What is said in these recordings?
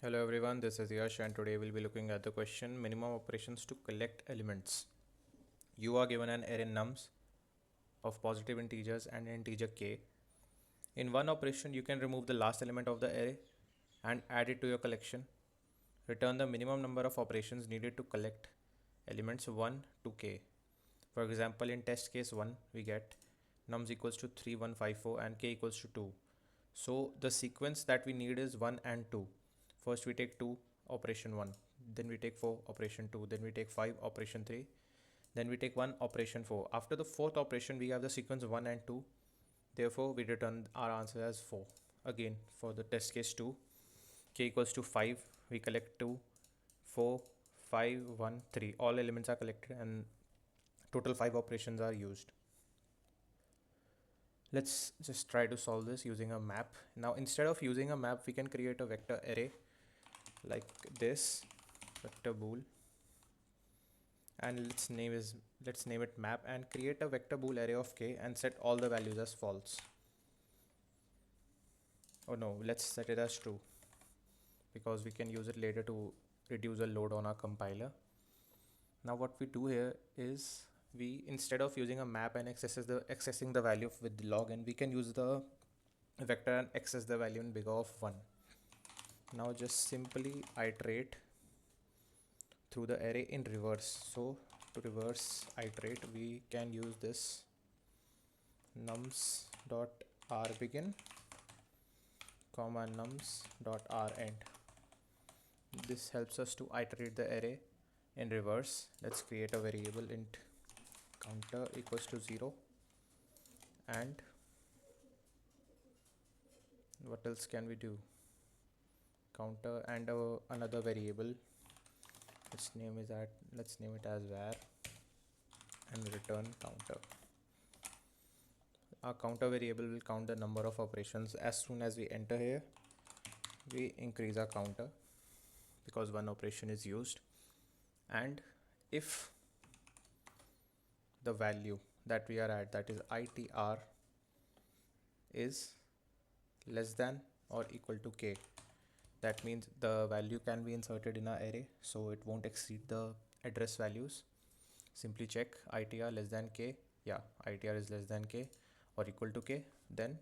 Hello everyone, this is Yash and today we'll be looking at the question minimum operations to collect elements. You are given an array nums of positive integers and integer k. In one operation, you can remove the last element of the array and add it to your collection. Return the minimum number of operations needed to collect elements 1 to k. For example, in test case 1, we get nums equals to 3154 and k equals to 2. So the sequence that we need is 1 and 2. First we take 2 operation 1, then we take 4 operation 2, then we take 5 operation 3, then we take 1 operation 4. After the fourth operation we have the sequence 1 and 2. Therefore we return our answer as 4. Again for the test case 2, k equals to 5, we collect 2, 4, 5, 1, 3. All elements are collected and total 5 operations are used. Let's just try to solve this using a map. Now instead of using a map, we can create a vector array like this, vector bool, and let's name it map and create a vector bool array of k and set all the values as false. Oh no, let's set it as true because we can use it later to reduce the load on our compiler. Now what we do here is we, instead of using a map and accessing the value with the log, and we can use the vector and access the value in bigger of 1. Now just simply iterate through the array in reverse. So to reverse iterate, we can use this nums dot r begin comma nums dot r end. This helps us to iterate the array in reverse. Let's create a variable int counter equals to 0, and what else can we do? Counter and another variable. Let's name it as var and return counter. Our counter variable will count the number of operations. As soon as we enter here, we increase our counter because one operation is used. And if the value that we are at, that is itr, is less than or equal to k, that means the value can be inserted in our array, so it won't exceed the address values. Simply check itr less than k. Yeah, itr is less than k or equal to k. Then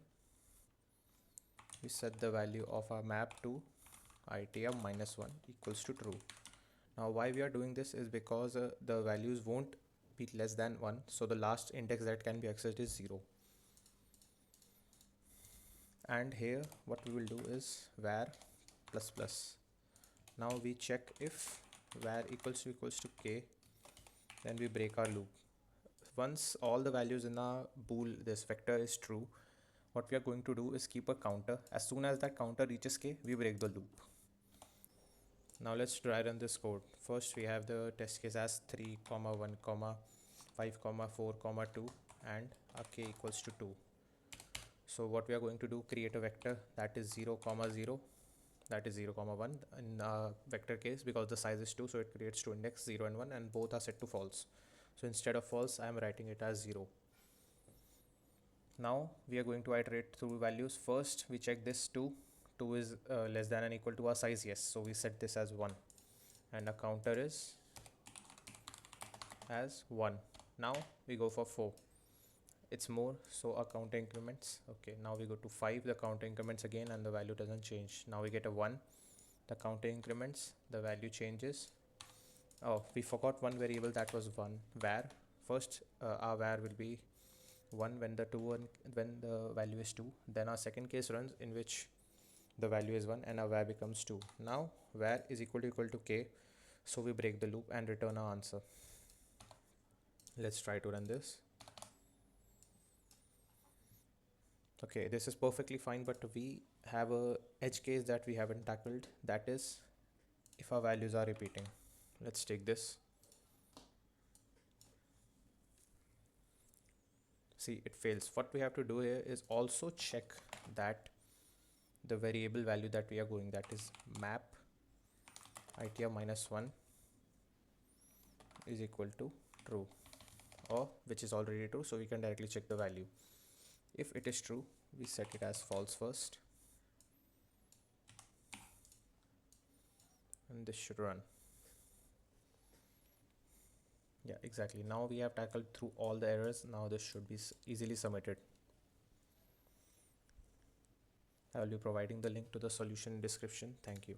we set the value of our map to itr minus 1 equals to true. Now why we are doing this is because the values won't be less than 1, so the last index that can be accessed is 0. And here what we will do is var plus plus. Now we check if var equals to k, then we break our loop. Once all the values in our bool, this vector, is true, what we are going to do is keep a counter. As soon as that counter reaches k, we break the loop. Now let's try run this code. First we have the test case as 3, 1, 5, 4, 2, and our k equals to 2. So what we are going to do, create a vector that is 0, 0, that is 0, 1 in vector case, because the size is 2, so it creates two index 0 and 1, and both are set to false. So instead of false, I am writing it as 0. Now we are going to iterate through values. First we check this 2 is less than and equal to our size, yes, so we set this as 1, and a counter is as 1. Now we go for 4, it's more, so our counter increments. Okay, now we go to 5, the counter increments again and the value doesn't change. Now we get a 1, the counter increments, the value changes. Oh, we forgot one variable, that was 1, var. First our var will be 1 when the value is 2. Then our second case runs, in which the value is 1 and our var becomes 2. Now var is equal to k, so we break the loop and return our answer. Let's try to run this. Okay, this is perfectly fine, but we have a edge case that we haven't tackled, that is if our values are repeating. Let's take this. See, it fails. What we have to do here is also check that the variable value that we are going, that is map itr minus 1 is equal to true, or which is already true, so we can directly check the value. If it is true, we set it as false first. and this should run. Yeah, exactly. Now we have tackled through all the errors. Now this should be easily submitted. I will be providing the link to the solution in description. Thank you.